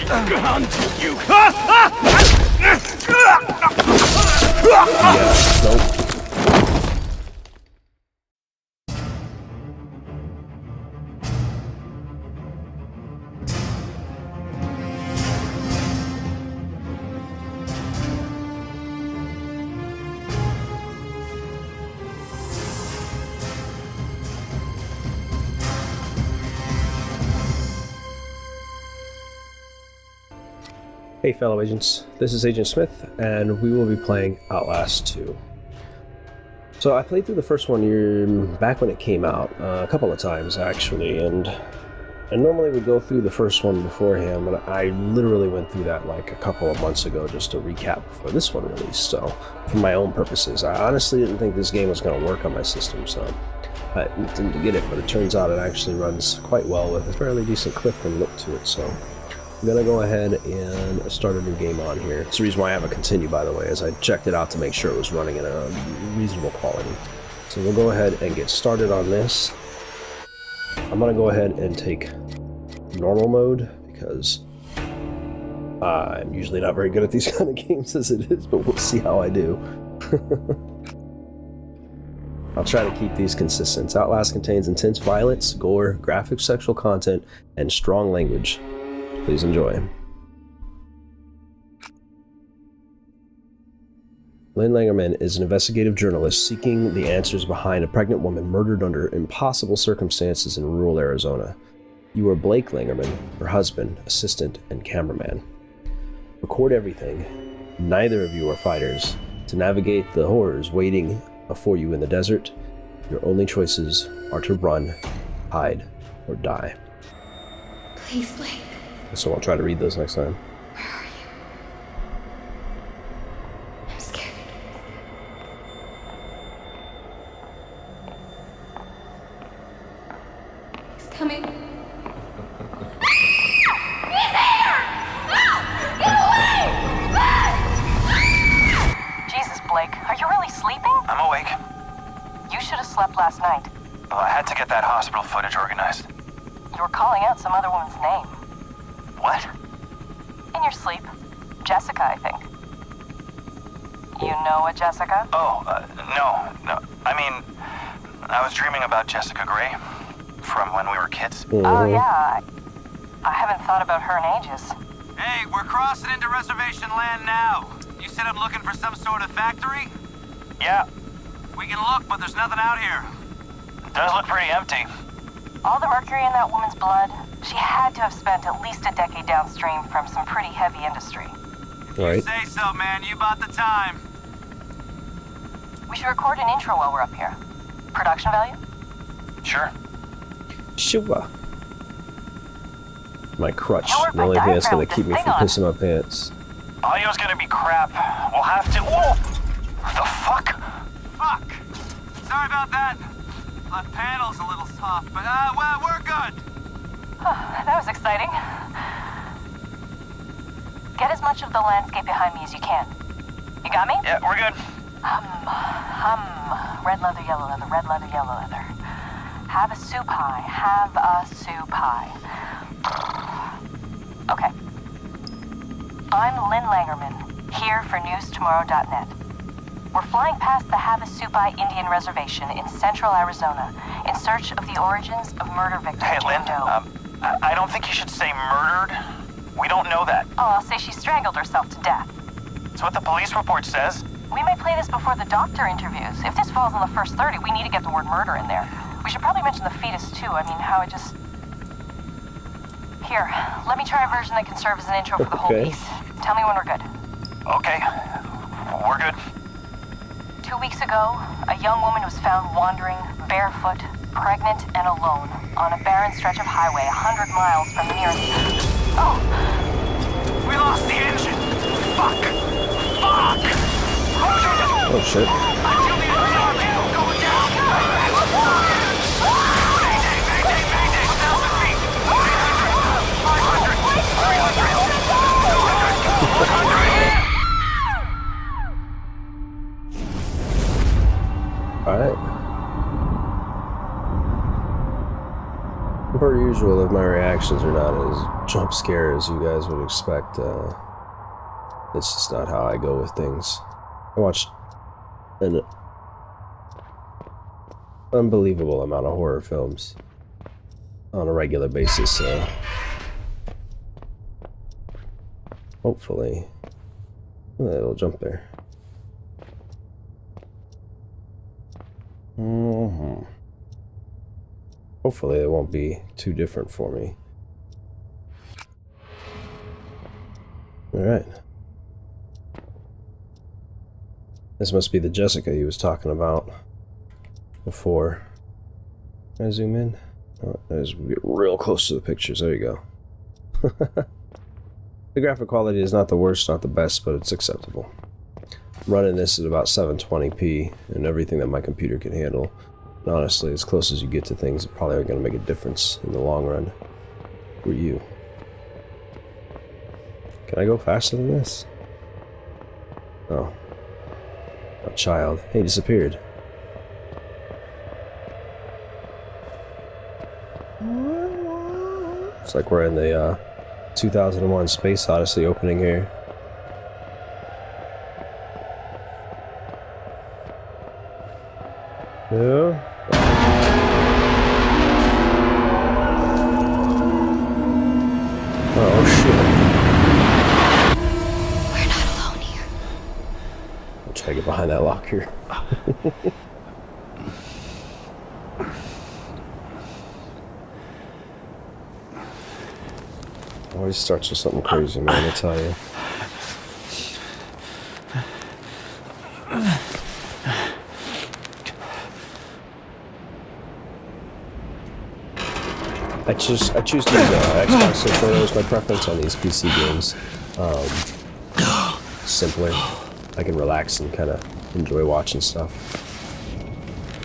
You. Yeah, nope. Hey fellow agents, this is Agent Smith, and we will be playing Outlast 2. So I played through the first one back when it came out, a couple of times actually, and I normally would go through the first one beforehand, but I literally went through that like a couple of months ago just to recap before this one released, so for my own purposes. I honestly didn't think this game was going to work on my system, so I didn't get it, but it turns out it actually runs quite well with a fairly decent clip and look to it, so I'm going to go ahead and start a new game on here. It's the reason why I haven't continued, by the way, is I checked it out to make sure it was running in a reasonable quality. So we'll go ahead and get started on this. I'm going to go ahead and take normal mode because I'm usually not very good at these kind of games as it is, but we'll see how I do. I'll try to keep these consistent. Outlast contains intense violence, gore, graphic sexual content, and strong language. Please enjoy. Lynn Langermann is an investigative journalist seeking the answers behind a pregnant woman murdered under impossible circumstances in rural Arizona. You are Blake Langermann, her husband, assistant, and cameraman. Record everything. Neither of you are fighters. To navigate the horrors waiting for you in the desert, your only choices are to run, hide, or die. Please, Blake. So I'll try to read those next time. Where are you? I'm scared. He's coming. He's here! No! Get away! Jesus, Blake, are you really sleeping? I'm awake. You should have slept last night. Well, I had to get that hospital footage organized. You were calling out some other woman's name. What? In your sleep. Jessica, I think. You know a Jessica? Oh, no. I mean, I was dreaming about Jessica Gray from when we were kids. Oh, yeah. I haven't thought about her in ages. Hey, we're crossing into reservation land now. You said I'm looking for some sort of factory? Yeah, We can look, but there's nothing out here. it does look pretty empty. All the mercury in that woman's blood, she had to have spent at least a decade downstream from some pretty heavy industry. Alright. Say so, man. You bought the time. We should record an intro while we're up here. Production value? Sure. Sure. My crutch. Can't work The my only thing that's diaphragm going with to keep this me thing from on. pissing my pants. Audio's gonna be crap. We'll have to. Whoa! The fuck? Fuck. Sorry about that. Left panel's a little soft, but well, we're good. That was exciting. Get as much of the landscape behind me as you can. You got me? Yeah, we're good. Red leather, yellow leather, red leather, yellow leather. Have a soup pie, have a soup pie. Okay. I'm Lynn Langermann, here for newstomorrow.net. We're flying past the Havasupai Indian Reservation in central Arizona in search of the origins of murder victim Hey, Lynn, Jane Doe. I don't think you should say murdered. We don't know that. Oh, I'll say she strangled herself to death. It's what the police report says. We may play this before the doctor interviews. If this falls in the first 30, we need to get the word murder in there. We should probably mention the fetus, too. I mean, how it just... Here, let me try a version that can serve as an intro for the whole Okay. piece. Tell me when we're good. Okay, we're good. 2 weeks ago, a young woman was found wandering, barefoot, pregnant, and alone on a barren stretch of highway 100 miles from the nearest... Oh! We lost the engine. Fuck. Fuck. Oh shit. Until the engine's going down. Mayday, mayday, mayday. 1,000 feet. 800, 500, 300, 100. Alright. per usual, if my reactions are not as jump scare as you guys would expect, it's just not how I go with things. I watched an unbelievable amount of horror films on a regular basis, so hopefully... Oh, it'll jump there. Hopefully it won't be too different for me. Alright. This must be the Jessica he was talking about before. Can I zoom in? Oh, there's real close to the pictures. There you go. The graphic quality is not the worst, not the best, but it's acceptable. I'm running this at about 720p and everything that my computer can handle. And honestly, as close as you get to things that probably are going to make a difference in the long run for you. Can I go faster than this? Oh. A child. He disappeared. It's like we're in the 2001 Space Odyssey opening here. Yeah. Oh shit. We're not alone here. I'll try to get behind that locker. Always starts with something crazy, man, I tell you. I choose to use Xbox controller as my preference on these PC games. Simpler. I can relax and kind of enjoy watching stuff.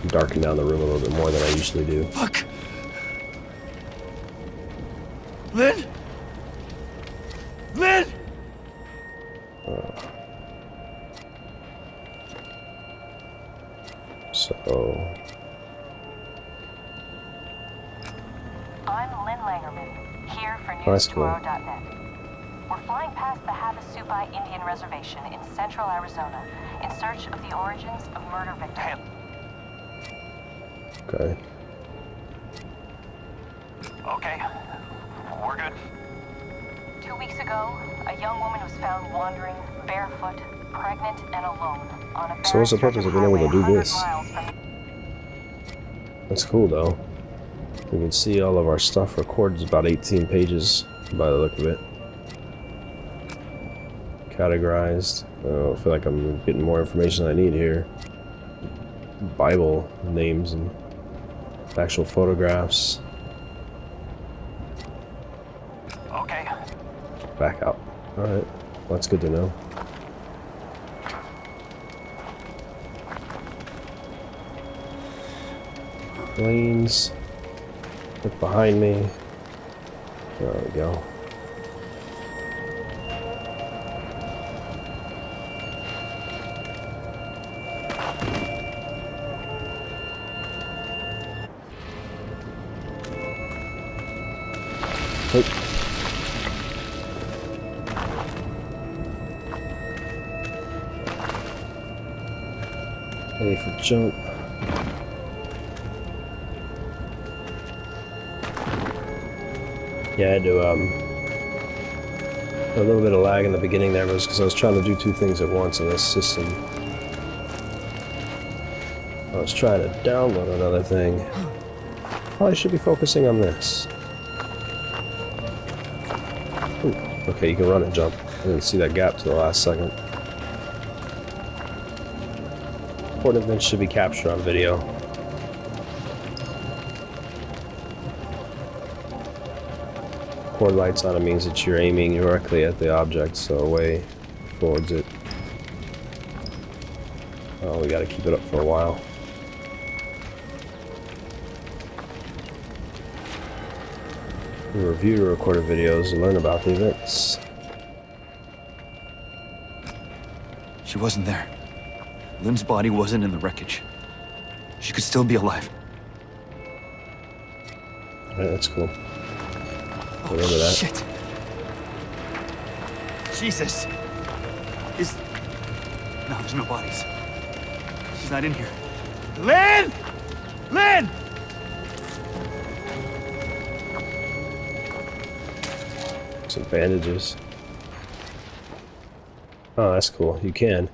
Darken down the room a little bit more than I usually do. Fuck. Lynn? Lynn! So... I'm Lynn Langermann, here for That's cool. newstomorrow.net. We're flying past the Havasupai Indian Reservation in central Arizona in search of the origins of murder victims. Okay. Okay. We're good. 2 weeks ago, a young woman was found wandering, barefoot, pregnant, and alone on a So what's the purpose of being able to do this? miles from... That's cool, though. We can see all of our stuff recorded. It's about 18 pages by the look of it. Categorized. I feel like I'm getting more information than I need here. Bible names and actual photographs. Okay. Back out. Alright. Well, that's good to know. Lanes. Look behind me. There we go. Hey. A for jump. Yeah, I had to, a little bit of lag in the beginning there was because I was trying to do two things at once in this system. I was trying to download another thing. Probably should be focusing on this. Ooh, okay, you can run and jump. I didn't see that gap to the last second. Important events should be captured on video. Cord lights on it means that you're aiming directly at the object, so away forwards it. Oh, we gotta keep it up for a while. We review recorded videos and learn about the events. She wasn't there. Lynn's body wasn't in the wreckage. She could still be alive. Alright, that's cool. Remember that. Shit. Jesus. No, there's no bodies. She's not in here. Lynn! Lynn! Some bandages. Oh, that's cool. You can.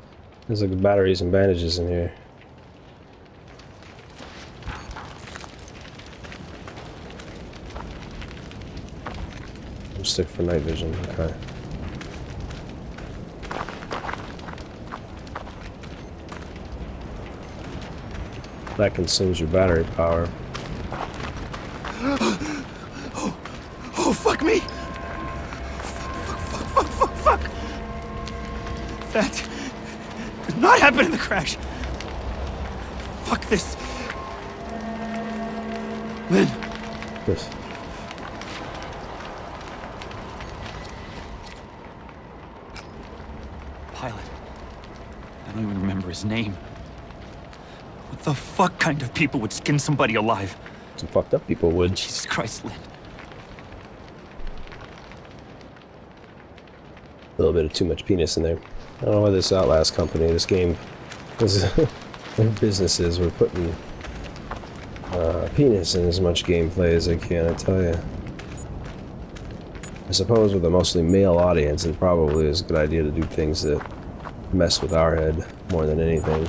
There's like batteries and bandages in here. Stick for night vision. Okay. That consumes your battery power. Oh, fuck me! Fuck! That did not happen in the crash. Fuck this. Lynn. Yes. Pilot. I don't even remember his name. What the fuck kind of people would skin somebody alive? Some fucked up people would. Jesus Christ, Lynn. A little bit of too much penis in there. I don't know why this Outlast company, this game, their businesses were putting penis in as much gameplay as they can, I tell you. I suppose with a mostly male audience, it probably is a good idea to do things that mess with our head more than anything.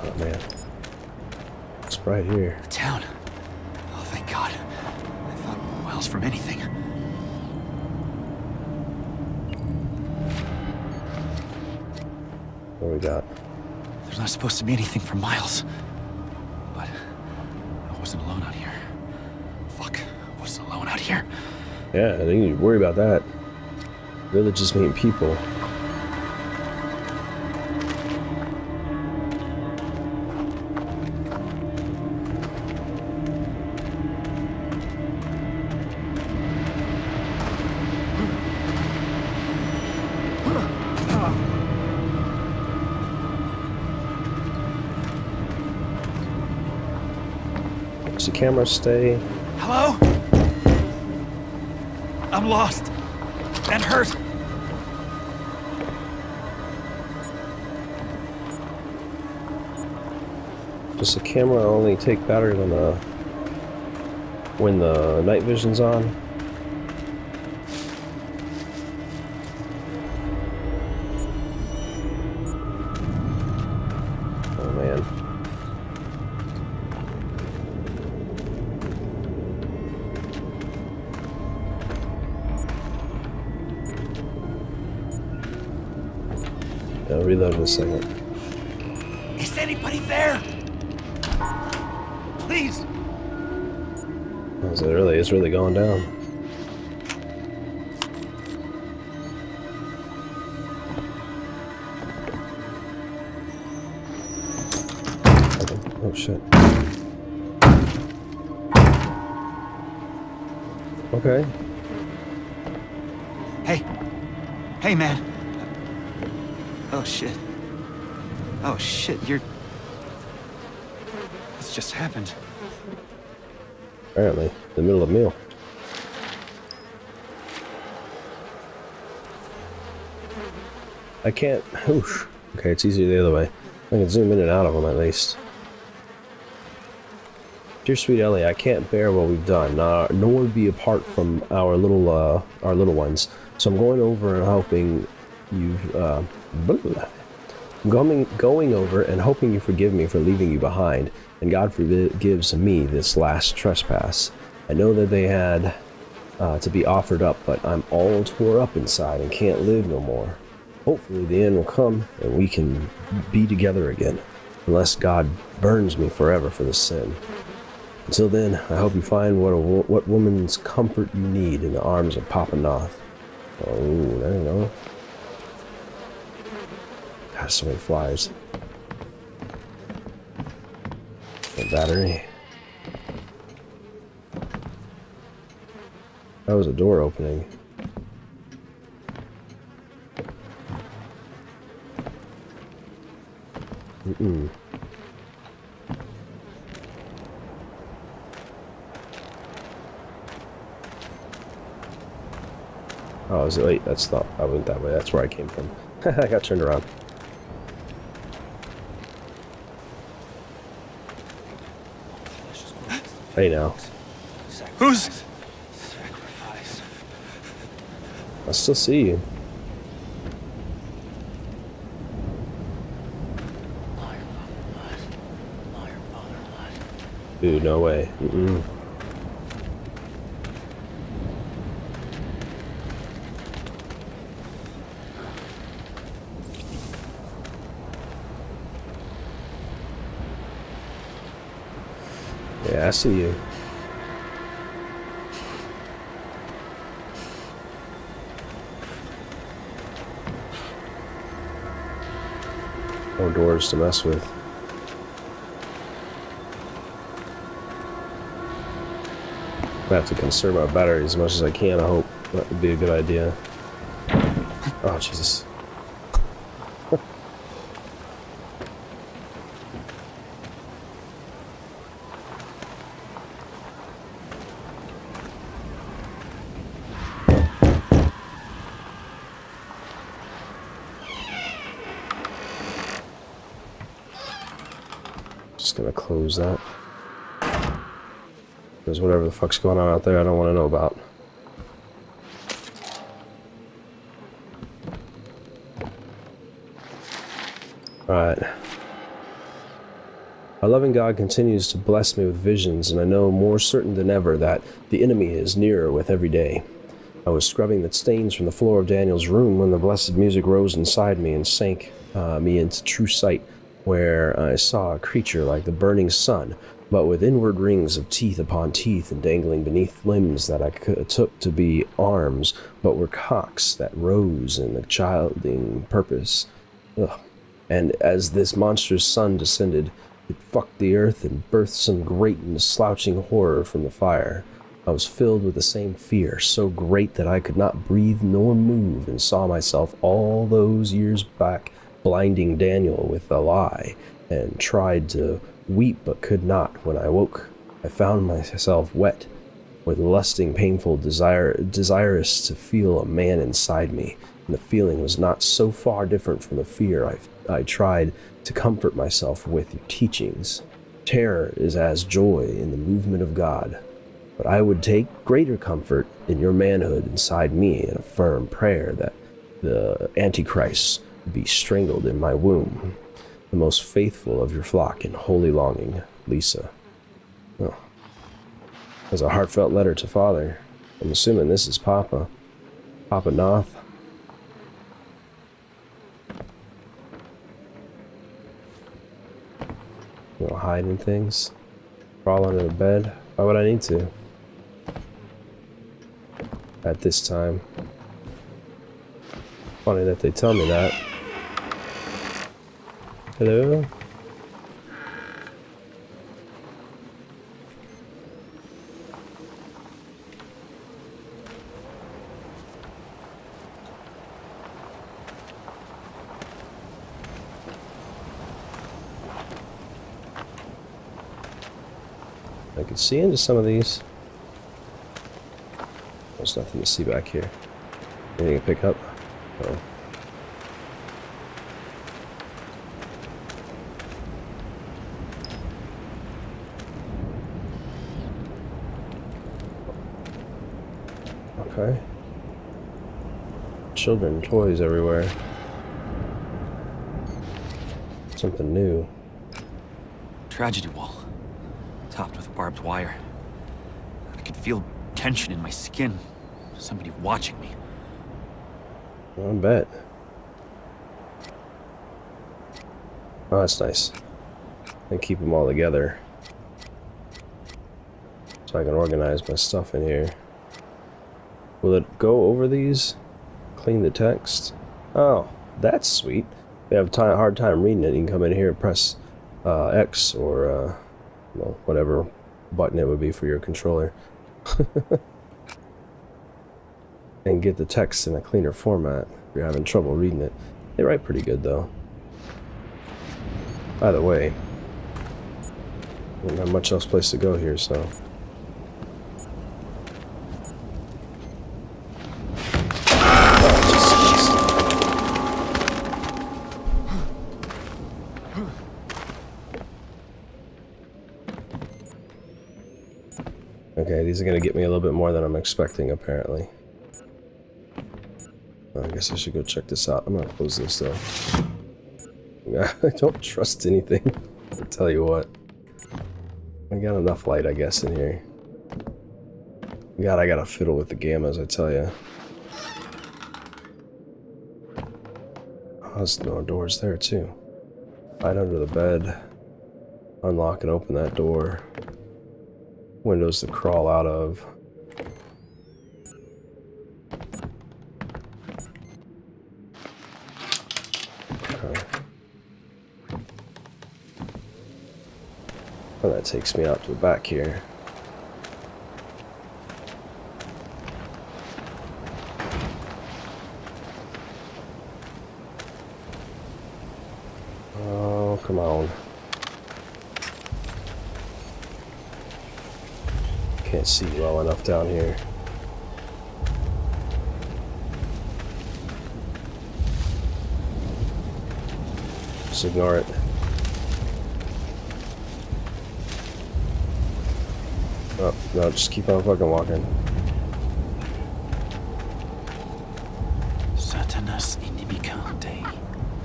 Oh man. It's right here. Town. Oh, thank God. I thought we were miles from anything. What do we got? There's not supposed to be anything for miles. But I wasn't alone out here. Fuck, I wasn't alone out here. Yeah, I think you need to worry about that. Villages mean people. Does the camera stay? Hello? I'm lost. And hurt. Does the camera only take battery when the night vision's on? Oh man. I'll reload in a second. Is anybody there? Please. So it's really going down. Oh shit. Okay. Hey. Hey, man. Oh, shit. Oh, shit, This just happened. Apparently, in the middle of a meal. I can't. Oof. Okay, it's easier the other way. I can zoom in and out of them at least. Dear sweet Ellie, I can't bear what we've done, nor be apart from our little ones. So I'm going over and hoping you. Going over and hoping you forgive me for leaving you behind, and God forgives me this last trespass. I know that they had to be offered up, but I'm all tore up inside and can't live no more. Hopefully the end will come and we can be together again, unless God burns me forever for this sin. Until then, I hope you find what woman's comfort you need in the arms of Papa Noth. Oh, there you go. God, so many flies. A battery. That was a door opening. Oh, is it? Wait, that's not. I went that way. That's where I came from. I got turned around. Hey now. Who's... I still see you. Dude, no way. Yeah, I see you. More doors to mess with. I have to conserve my battery as much as I can, I hope. That would be a good idea. Oh, Jesus. Just gonna close that. Because whatever the fuck's going on out there, I don't want to know about. Alright. Our loving God continues to bless me with visions, and I know more certain than ever that the enemy is nearer with every day. I was scrubbing the stains from the floor of Daniel's room when the blessed music rose inside me and sank me into true sight, where I saw a creature like the burning sun, but with inward rings of teeth upon teeth and dangling beneath limbs that I took to be arms, but were cocks that rose in a childing purpose. Ugh. And as this monstrous sun descended, it fucked the earth and birthed some great and slouching horror from the fire. I was filled with the same fear, so great that I could not breathe nor move, and saw myself all those years back blinding Daniel with a lie, and tried to weep but could not. When I woke, I found myself wet with lusting, painful desirous to feel a man inside me, and the feeling was not so far different from the fear I tried to comfort myself with your teachings. Terror is as joy in the movement of God, but I would take greater comfort in your manhood inside me, and a firm prayer that the Antichrist be strangled in my womb. The most faithful of your flock in holy longing, Lisa. Oh. As a heartfelt letter to Father. I'm assuming this is Papa. Papa Noth. You know, hiding things. Crawl under the bed. Why would I need to? At this time. Funny that they tell me that. Hello? I can see into some of these. There's nothing to see back here. Anything to pick up? Oh. Okay. Children, toys everywhere. Something new. Tragedy wall. Topped with barbed wire. I could feel tension in my skin. Somebody watching me. I bet. Oh, that's nice. And keep them all together. So I can organize my stuff in here. Will it go over these? Clean the text? Oh, that's sweet. If you have a hard time reading it, you can come in here and press X or well, whatever button it would be for your controller. And get the text in a cleaner format if you're having trouble reading it. They write pretty good though. Either way, don't have much else place to go here, so. Okay, these are gonna get me a little bit more than I'm expecting, apparently. I guess I should go check this out. I'm gonna close this though. I don't trust anything. I'll tell you what. I got enough light, I guess, in here. God, I gotta fiddle with the gammas, I tell you. Oh, there's no doors there too. Hide under the bed. Unlock and open that door. Windows to crawl out of. Okay. Well, that takes me out to the back here. Oh, come on. Can't see well enough down here. Just ignore it. Oh, no, just keep on fucking walking. Satanas inimica Dei.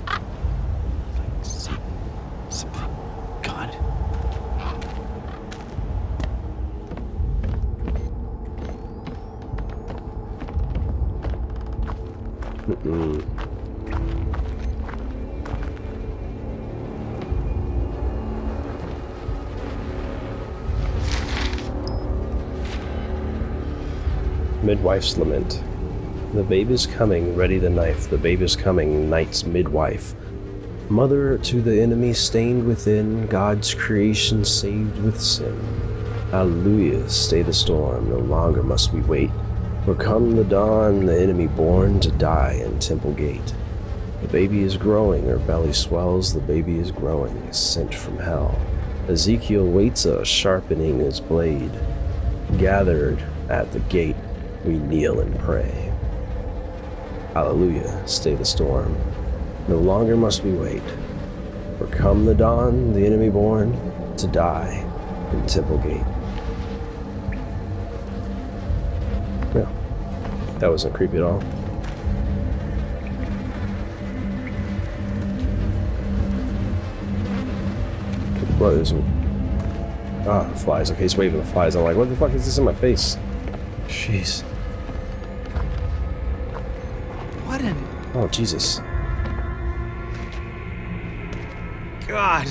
Like Satan. Something. God. Midwife's lament. The babe is coming, ready the knife. The babe is coming, night's midwife. Mother to the enemy stained within, God's creation saved with sin. Hallelujah, stay the storm, no longer must we wait. For come the dawn, the enemy born to die in Temple Gate. The baby is growing, her belly swells, the baby is growing, sent from hell. Ezekiel waits us, sharpening his blade. Gathered at the gate, we kneel and pray. Hallelujah, stay the storm. No longer must we wait. For come the dawn, the enemy born to die in Temple Gate. Yeah, that wasn't creepy at all. What is it? Ah, flies. Okay, he's waving the flies. I'm like, what the fuck is this in my face? Jeez. What an... Oh, Jesus. God.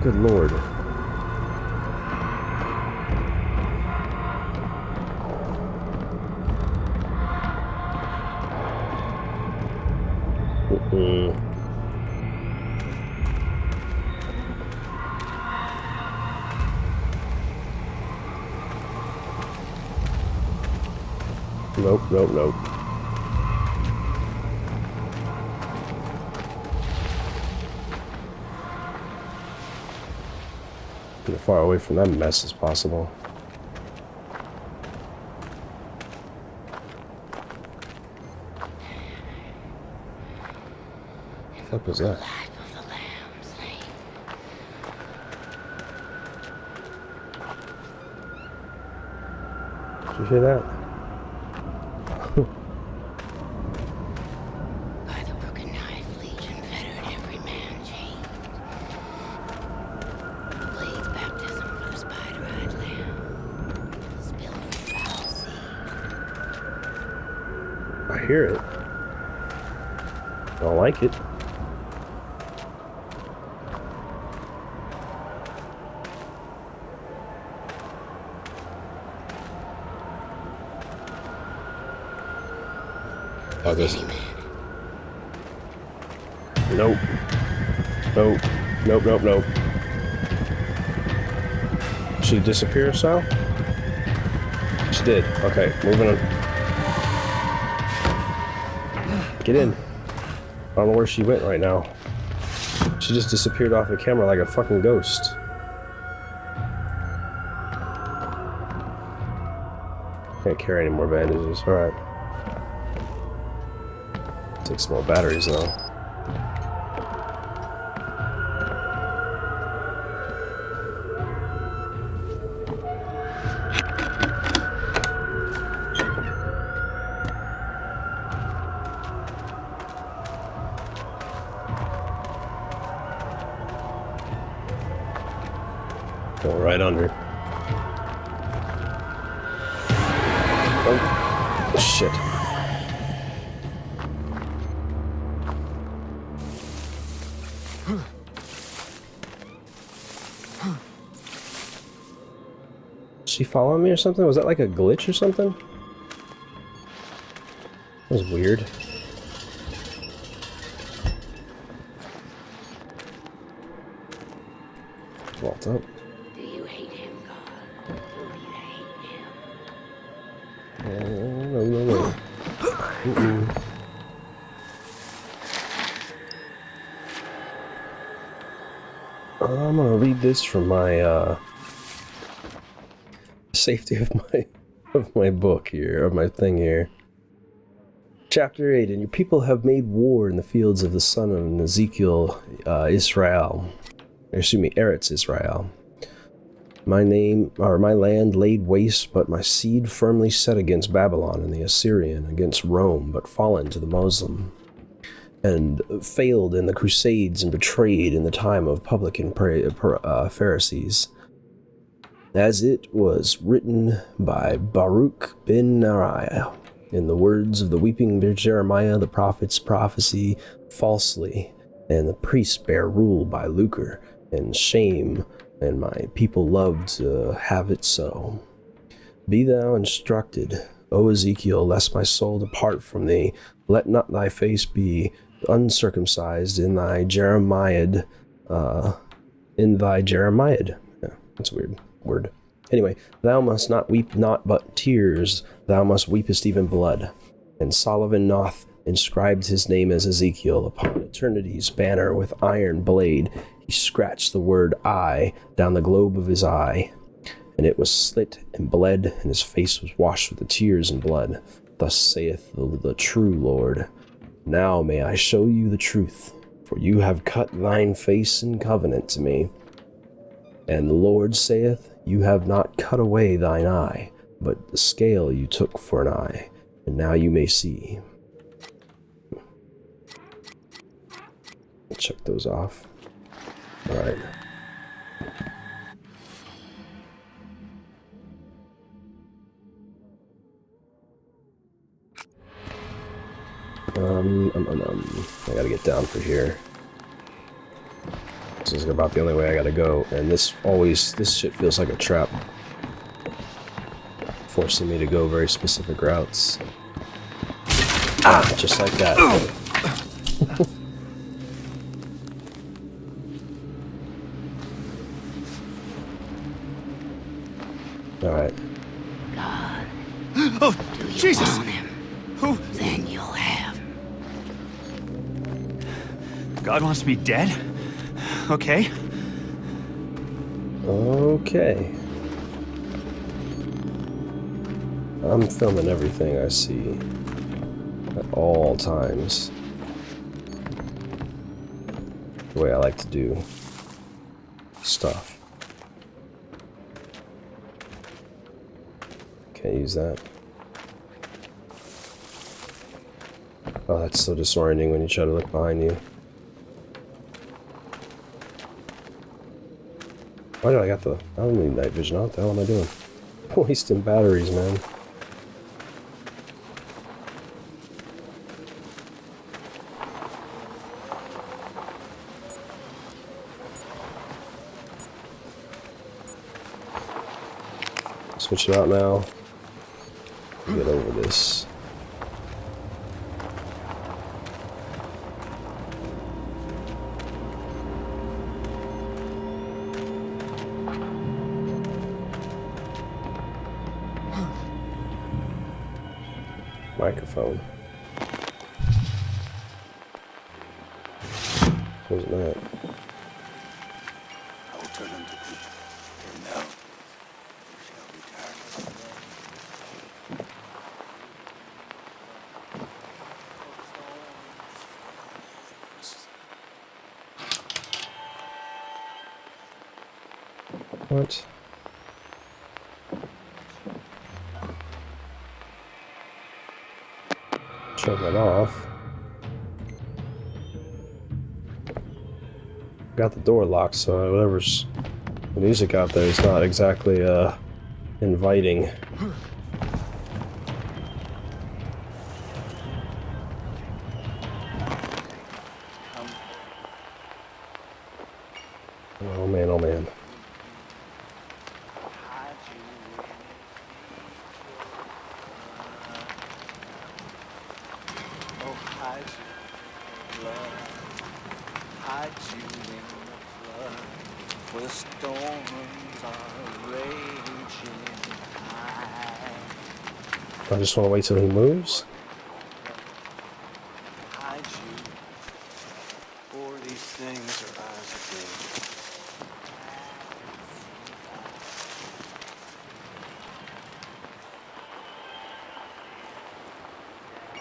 Good Lord. Nope, nope, nope. Get as far away from that mess as possible. What the fuck was that? Did you hear that? By the broken knife, Legion fettered every man chained. Blades baptism for the spider-eyed lamb. Spilled in the foul sea. I hear it. I don't like it. Oh, this. Nope. Nope. Nope, nope, nope. She disappear, so? She did. Okay, moving on. Get in. I don't know where she went right now. She just disappeared off the camera like a fucking ghost. Can't carry any more bandages. Alright. Take some more batteries though. Go right under. Oh, shit. Is she following me or something? Was that like a glitch or something? That was weird. Vault up. Do you hate him, God? Do you hate him? No. I'm gonna read this from my safety of my book here, of my thing here. Chapter 8, and your people have made war in the fields of the son of Ezekiel, Israel. Excuse me, Eretz Israel. My land laid waste, but my seed firmly set against Babylon and the Assyrian, against Rome, but fallen to the Muslim, and failed in the Crusades and betrayed in the time of publican Pharisees. As it was written by Baruch ben Neriah, in the words of the weeping Jeremiah, the prophets prophesy falsely, and the priests bear rule by lucre and shame, and my people love to have it so. Be thou instructed, O Ezekiel, lest my soul depart from thee. Let not thy face be uncircumcised in thy Jeremiad. Yeah, that's a weird word. Anyway, thou must not weep not but tears, thou must weepest even blood. And Solomon Noth inscribed his name as Ezekiel upon eternity's banner with iron blade. He scratched the word I down the globe of his eye, and it was slit and bled, and his face was washed with the tears and blood. Thus saith the true Lord, now may I show you the truth, for you have cut thine face in covenant to me. And the Lord saith, you have not cut away thine eye, but the scale you took for an eye, and now you may see. Check those off. Alright. I gotta get down for here. This is about the only way I gotta go, and this shit feels like a trap. Forcing me to go very specific routes. Ah, just like that. Alright. God, Oh, do you Jesus! want him? Who? Then you'll have him. God wants me dead? Okay. Okay. I'm filming everything I see at all times. The way I like to do stuff. Can't use that. Oh, that's so disorienting when you try to look behind you. Why do I got the... I don't need night vision. What the hell am I doing? Wasting batteries, man. Switch it out now. Get over this. Microphone. Wasn't that? I will turn unto thee, and thou shalt return. What? Turn that off. Got the door locked, so whatever's the music out there is not exactly inviting. Oh man, oh man. Hide you in the flood, for the storms are raging high. I just want to wait till he moves. Hide you, for these things are ours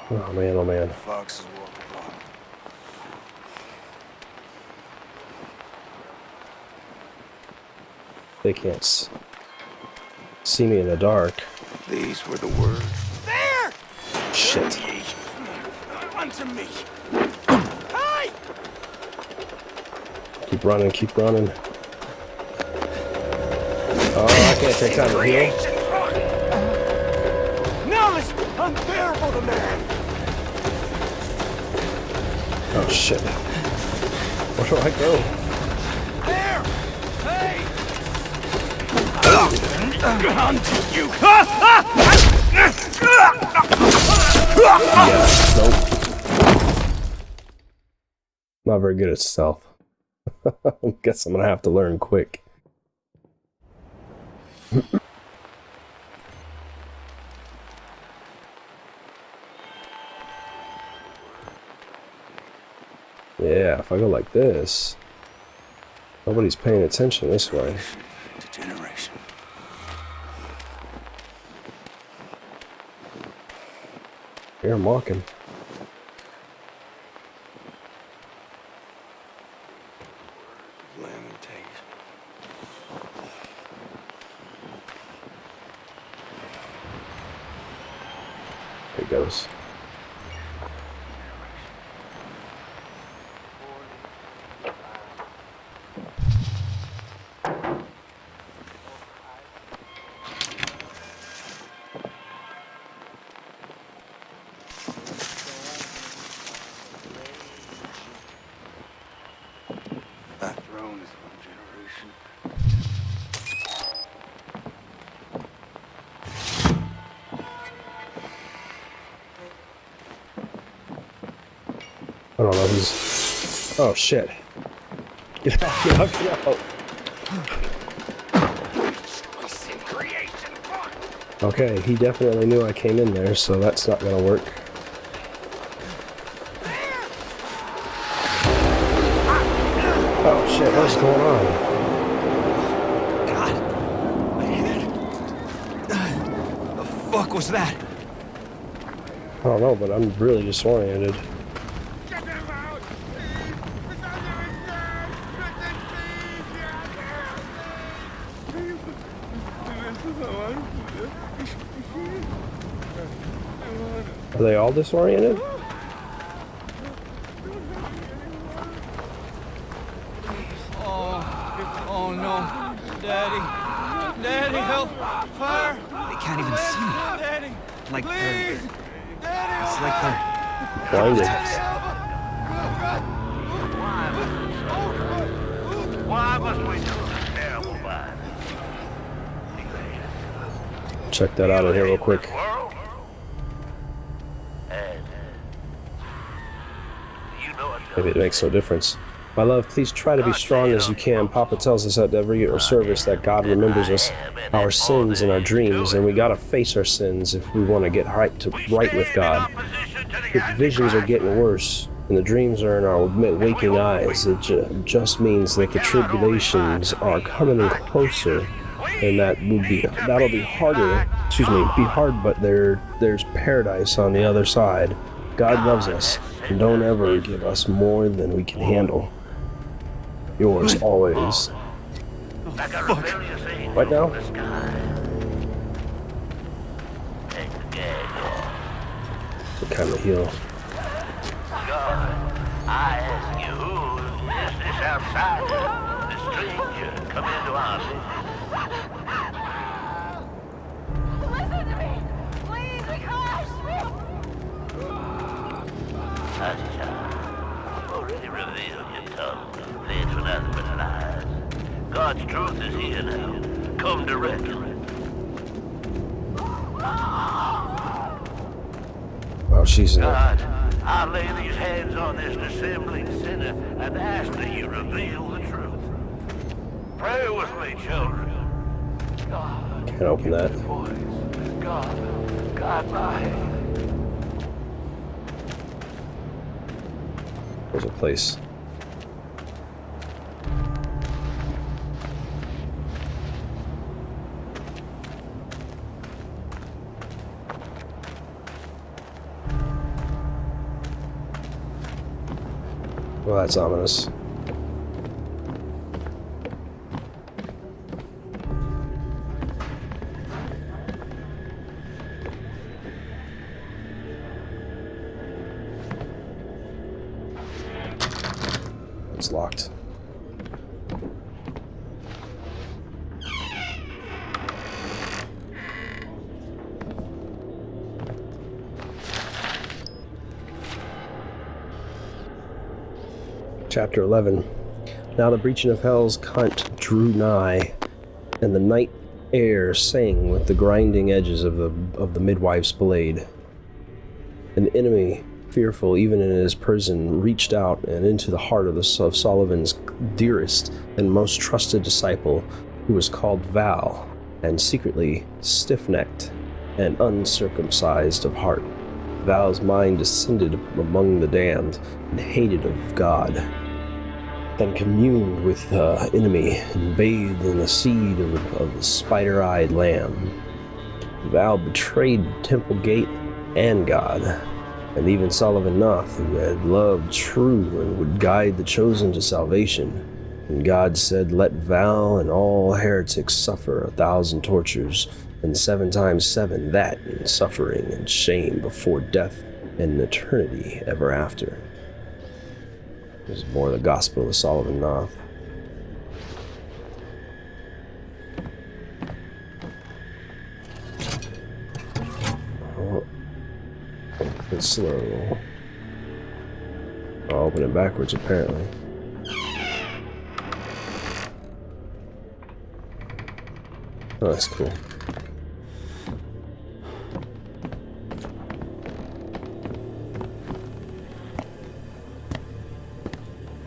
again. Oh man, oh man. Foxes walk upon. They can't see me in the dark. These were the words. There! Shit. Ye unto me. Hey! Keep running, keep running. Oh, I can't take time to heal. Now it's unbearable to man. Oh shit. Where do I go? There! Hey! Unto you! Yeah, nope. Not very good at stealth. Guess I'm gonna have to learn quick. Yeah, if I go like this, nobody's paying attention this way. To generation. Here I'm walking. Lamentation. There it goes. That throne is from generation. I don't know, he's... Oh shit. Get out, get out, get out. Okay, he definitely knew I came in there, so that's not gonna work. Oh shit, what's going on? God, my head. The fuck was that? I don't know, but I'm really disoriented. Are they all disoriented? Oh no, Daddy! Daddy, help! Fire! They can't even see me. Daddy! Like Please! they're... It's like they're... Blinded. Why must we do this terrible man? Check that out in here real quick. World? And, you know what? Maybe it makes no difference. My love, please try to be strong as you can. Papa tells us at every service that God remembers us, our sins and our dreams, and we gotta face our sins if we want to get right with God. The visions are getting worse. and the dreams are in our waking eyes, it just means that the tribulations are coming in closer, and that'll be harder. Excuse me, be hard, but there's paradise on the other side. God loves us, and don't ever give us more than we can handle. Yours always. Like a rebellious angel Right now? in the sky. Take the gag. To kind of heal. God, I ask you, who is this outsider, this stranger, come into our city? Listen to me! Please, we crashed! Acha, you already revealed your tongue, led for nothing but lies. God's truth is here now. Come directly. Oh, she's in it. God, I lay these hands on this dissembling sinner and ask that you reveal the truth. Pray with me, children. God, Can't open that. voice. God, my hand. There's a place. Well, that's ominous. It's locked. Chapter 11. Now the breaching of hell's cunt drew nigh, and the night air sang with the grinding edges of the midwife's blade. An enemy, fearful even in his prison, reached out and into the heart of Sullivan's dearest and most trusted disciple, who was called Val, and secretly stiff-necked and uncircumcised of heart. Val's mind descended among the damned and hated of God, then communed with the enemy and bathed in the seed of the spider-eyed lamb. Val betrayed the temple gate and God, and even Sullivan Noth, who had loved true and would guide the chosen to salvation. And God said, "Let Val and all heretics suffer 1,000 tortures, and 7 times 7 that in suffering and shame before death and eternity ever after." This is more the gospel of Sullivan Noth. Oh, open it slow. I'll open it backwards apparently. Oh, that's cool.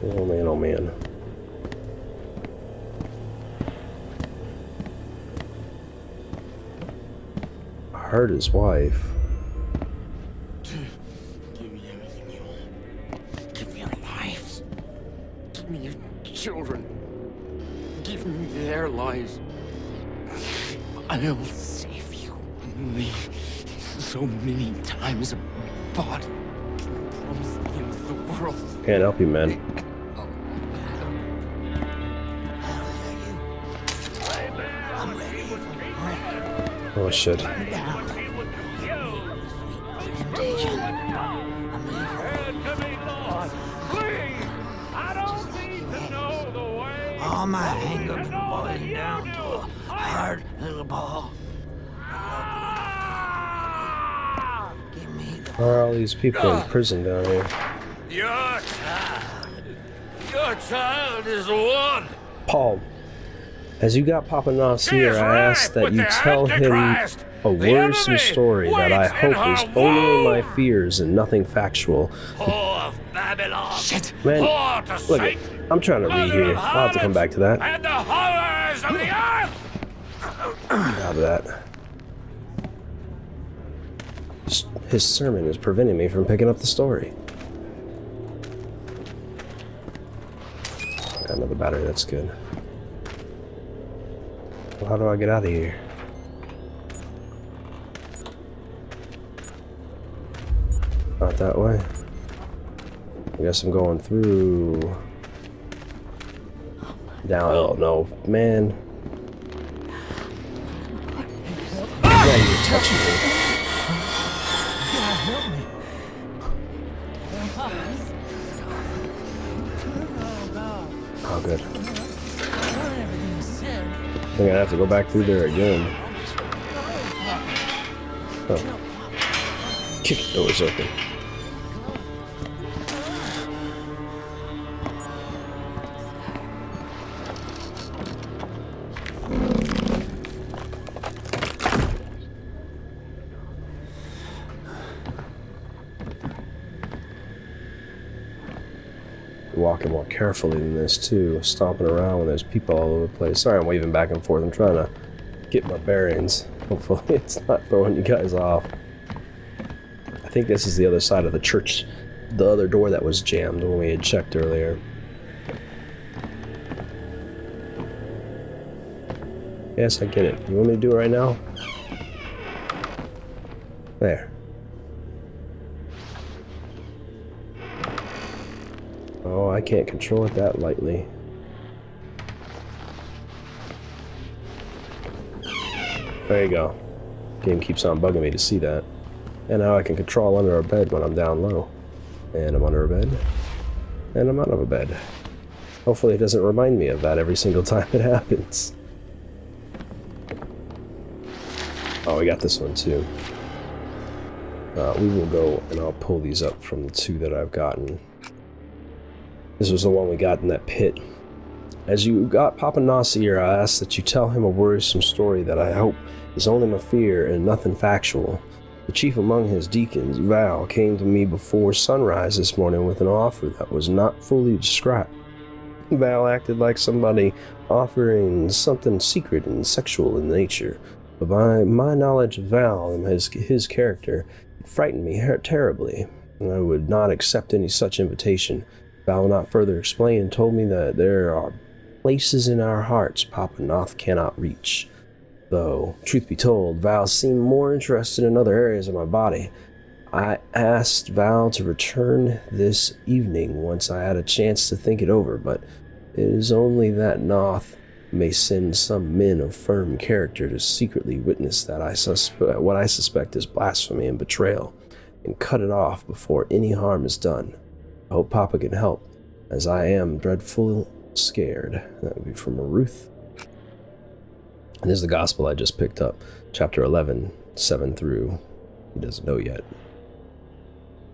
Oh man, oh man. I heard his wife. Give me everything you want. Give me your lives. Give me your children. Give me their lives. I'll save you. Only so many times a body can promise you the world. Can't help you, man. Oh shit. All my anger been boiling down to a hard little ball. Give me the Why are all these people in prison down here? Your child is one. Paul, as you got Papa Nos here, I ask that you tell him a worrisome story that I hope is only in my fears and nothing factual. Poor Babylon. Shit! Man, Poor to look, Satan. I'm trying to read here. I'll have to come back to that. And the horrors of the earth. Out of that. His sermon is preventing me from picking up the story. got another battery, that's good. Well, how do I get out of here? Not that way. I guess I'm going through. Down. Oh no, man. Yeah, you're touching me. Oh, good. I think I have to go back through there again. Oh. Kick the doors open. Walking more carefully than this too, stomping around when there's people all over the place. Sorry I'm waving back and forth, I'm trying to get my bearings. Hopefully it's not throwing you guys off. I think this is the other side of the church, the other door that was jammed when we had checked earlier. Yes, I get it. You want me to do it right now? There. Oh, I can't control it that lightly. There you go. Game keeps on bugging me to see that. And now I can control under a bed when I'm down low. And I'm under a bed. And I'm out of a bed. Hopefully it doesn't remind me of that every single time it happens. Oh, we got this one too. We will go and I'll pull these up from the two that I've gotten. This was the one we got in that pit. As you got Papa Nasir, I ask that you tell him a worrisome story that I hope is only my fear and nothing factual. The chief among his deacons, Val, came to me before sunrise this morning with an offer that was not fully described. Val acted like somebody offering something secret and sexual in nature, but by my knowledge of Val and his character, it frightened me terribly, and I would not accept any such invitation. Val not further explained and told me that there are places in our hearts Papa Noth cannot reach. Though, truth be told, Val seemed more interested in other areas of my body. I asked Val to return this evening once I had a chance to think it over, but it is only that Noth may send some men of firm character to secretly witness that what I suspect is blasphemy and betrayal, and cut it off before any harm is done. I hope Papa can help, as I am dreadfully scared. That would be from Ruth. And this is the gospel I just picked up. Chapter 11, 7 through, he doesn't know yet.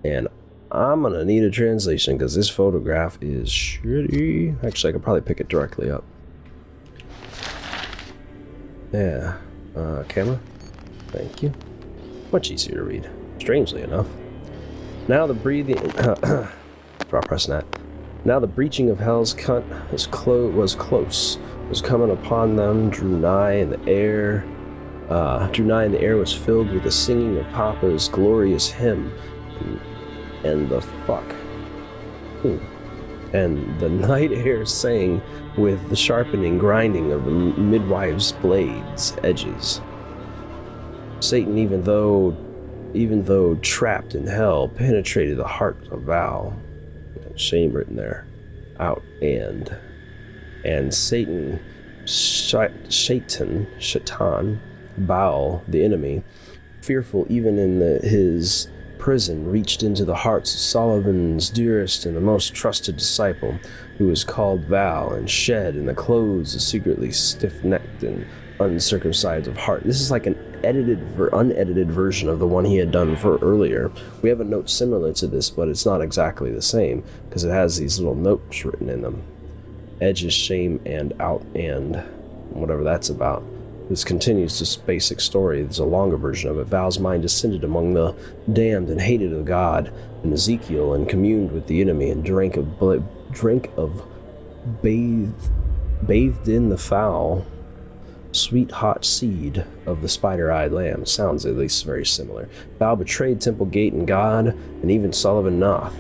And I'm gonna need a translation because this photograph is shitty. Actually, I could probably pick it directly up. Yeah. Camera? Thank you. Much easier to read, strangely enough. Now the breathing... Start pressing that. Now the breaching of hell's cunt was close, was coming upon them, drew nigh, and the air was filled with the singing of Papa's glorious hymn, and the night air sang with the sharpening grinding of the midwife's blades' edges. Satan, even though trapped in hell, penetrated the heart of Val. Shame written there. Out and Satan, Shaitan, Baal, the enemy, fearful even in his prison, reached into the hearts of Solomon's dearest and the most trusted disciple, who was called Val, and shed in the clothes of secretly stiff-necked and uncircumcised of heart. This is like an unedited version of the one he had done for earlier. We have a note similar to this, but it's not exactly the same because it has these little notes written in them. Edges, shame, and out, and whatever that's about. This continues this basic story. There's a longer version of it. Val's mind descended among the damned and hated of God and Ezekiel, and communed with the enemy, and bathed in the foul, sweet hot seed of the spider-eyed lamb. Sounds at least very similar. Val betrayed Temple Gate and God, and even Sullivan Noth,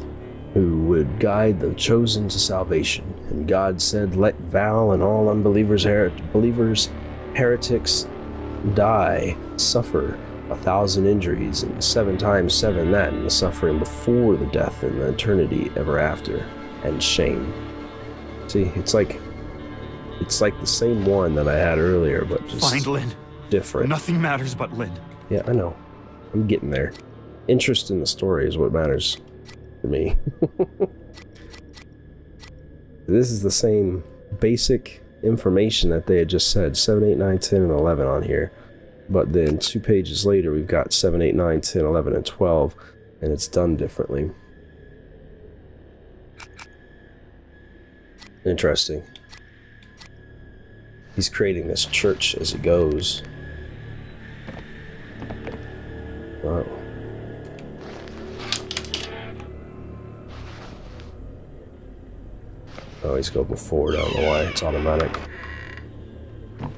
who would guide the chosen to salvation. And God said, let Val and all unbelievers, heretics die, suffer 1,000 injuries, and 7 times 7 that in the suffering before the death and the eternity ever after, and shame. See, it's like the same one that I had earlier, but just Find Lynn. different. Nothing matters but Lynn. Yeah, I know. I'm getting there. Interest in the story is what matters for me. This is the same basic information that they had just said, 7, 8, 9, 10, and 11 on here. But then 2 pages later, we've got 7, 8, 9, 10, 11, and 12, and it's done differently. Interesting. He's creating this church as he goes. Wow. Oh, he's going forward. I don't know why. It's automatic.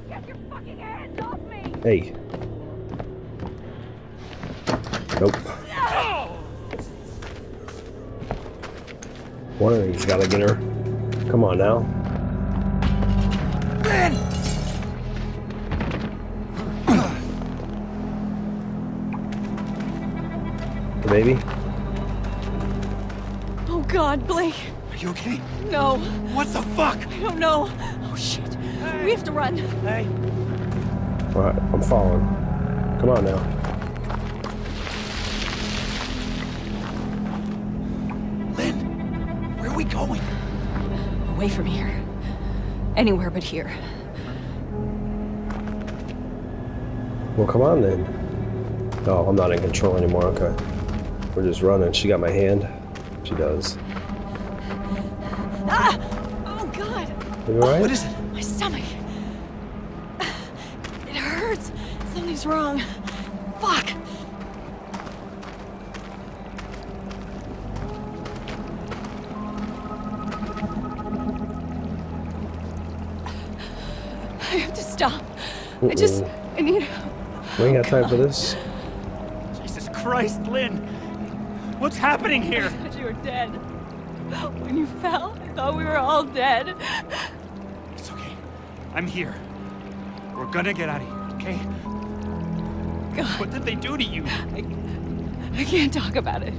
Get your fucking hands off me! Hey. Nope. One of these gotta get her. Come on now. Lynn! Baby? Oh God, Blake. Are you okay? No, What the fuck? I don't know. Oh shit. We have to run. Hey. Alright, I'm following. Come on now. Lynn, where are we going? Away from here. Anywhere but here. Well, come on then. Oh, I'm not in control anymore. Okay. We're just running. She got my hand. She does. Ah! Oh God! You alright? What is it? My stomach. It hurts. Something's wrong. Fuck. I have to stop. I need... We ain't got time for this. Jesus Christ, Lynn! What's happening here? I thought you were dead. When you fell, I thought we were all dead. It's okay. I'm here. We're gonna get out of here, okay? God, What did they do to you? I can't talk about it.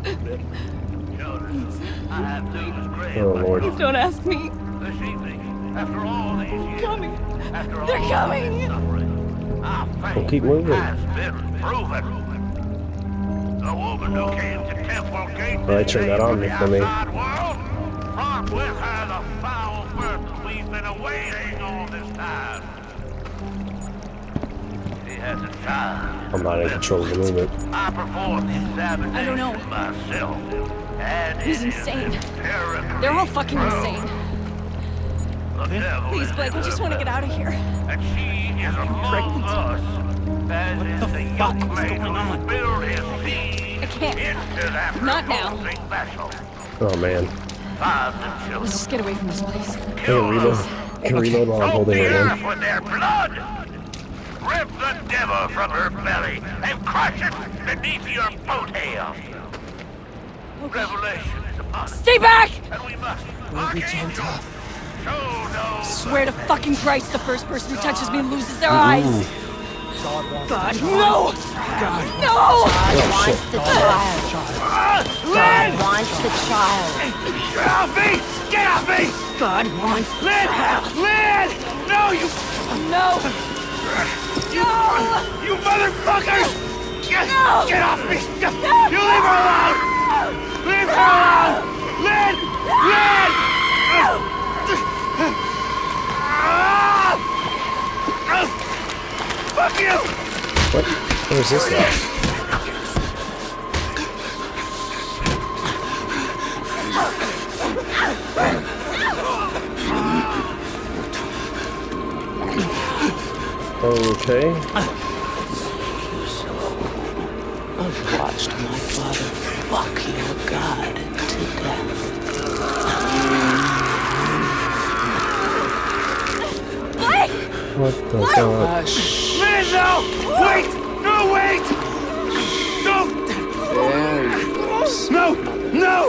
Children, I have news great. Oh, Lord. Please don't ask me. This evening, after all these years, Coming. after all They're this coming. suffering, our faith Well, keep moving. has been proven. The woman who came to Temple Gate Well, they turned that on from the for me. outside world brought with her the foul birth we've been awaiting all this time. She has a child. I'm not in control of the movement. I performed the examination I don't know. myself, and He's it is insane. empirically They're all fucking true. insane. The devil Please, is Blake, I in just her want to get out of here. and she is among pregnant? us. As What is the the fuck young is man going who on? spilled his seed I can't. into that Not now. revolting vessel. Oh, man. Find the Let's children. just get away from this place. Can reload. Can reload while I'm Soak holding the her in. earth with their blood. Rip the devil from her belly and crush it beneath your boat hail. Revelation is upon us, Stay back! and we must. We'll be Archangel, gentle. show no Swear to fucking Christ, the first person who touches me loses their eyes. God, no! God, no! Oh, Wants the child. God wants the child. Get off me! Get off me! God wants Lynn! Lynn! No, you no! You motherfuckers! Get off me! You leave her alone! Leave her alone! Lynn! Lynn! Fuck you! What? What is this guy? Okay. I've watched my father fuck your god to death. What the fuck? Lynn, no! Wait! No, wait! Don't! There you go. No! No!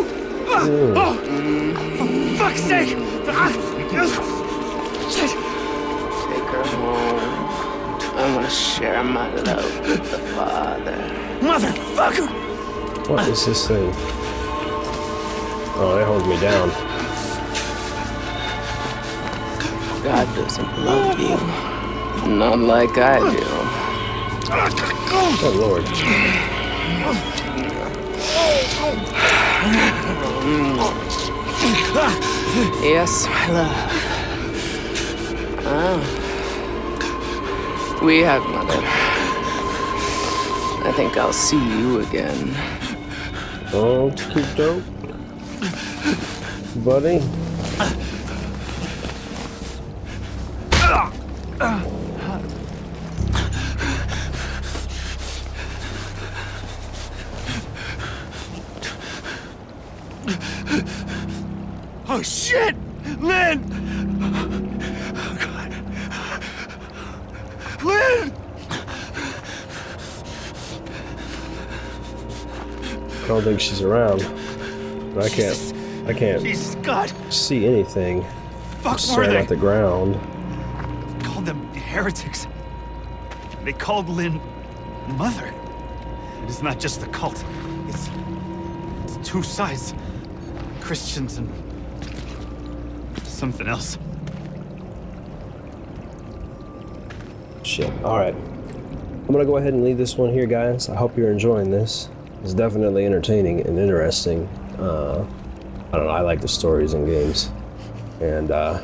For fuck's sake! Shit! Take her home. I want to share my love with the Father. Motherfucker! What is this thing? Oh, that holds me down. God doesn't love you. Not like I do. Oh, Lord. Yes, my love. Ah. We have, Mother. I think I'll see you again. Oh, keep dope. Buddy. Oh shit! Lynn! Oh god. Lynn! I don't think she's around. But I can't Jesus God! see anything. Fuck Just were staring they? at the ground. Called them heretics. They called Lynn Mother. It is not just a cult. It's two sides. Christians and something else. Shit. Alright. I'm gonna go ahead and leave this one here, guys. I hope you're enjoying this. It's definitely entertaining and interesting. I don't know, I like the stories in games. And I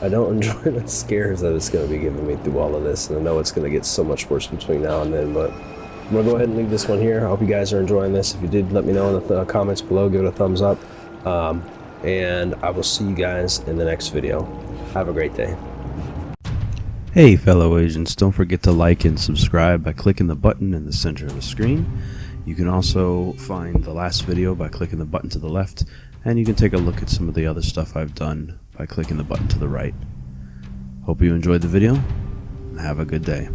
don't enjoy the scares that it's going to be giving me through all of this. And I know it's going to get so much worse between now and then, but I'm going to go ahead and leave this one here. I hope you guys are enjoying this. If you did, let me know in the comments below. Give it a thumbs up. And I will see you guys in the next video. Have a great day. Hey fellow agents, don't forget to like and subscribe by clicking the button in the center of the screen. You can also find the last video by clicking the button to the left, and you can take a look at some of the other stuff I've done by clicking the button to the right. Hope you enjoyed the video, and have a good day.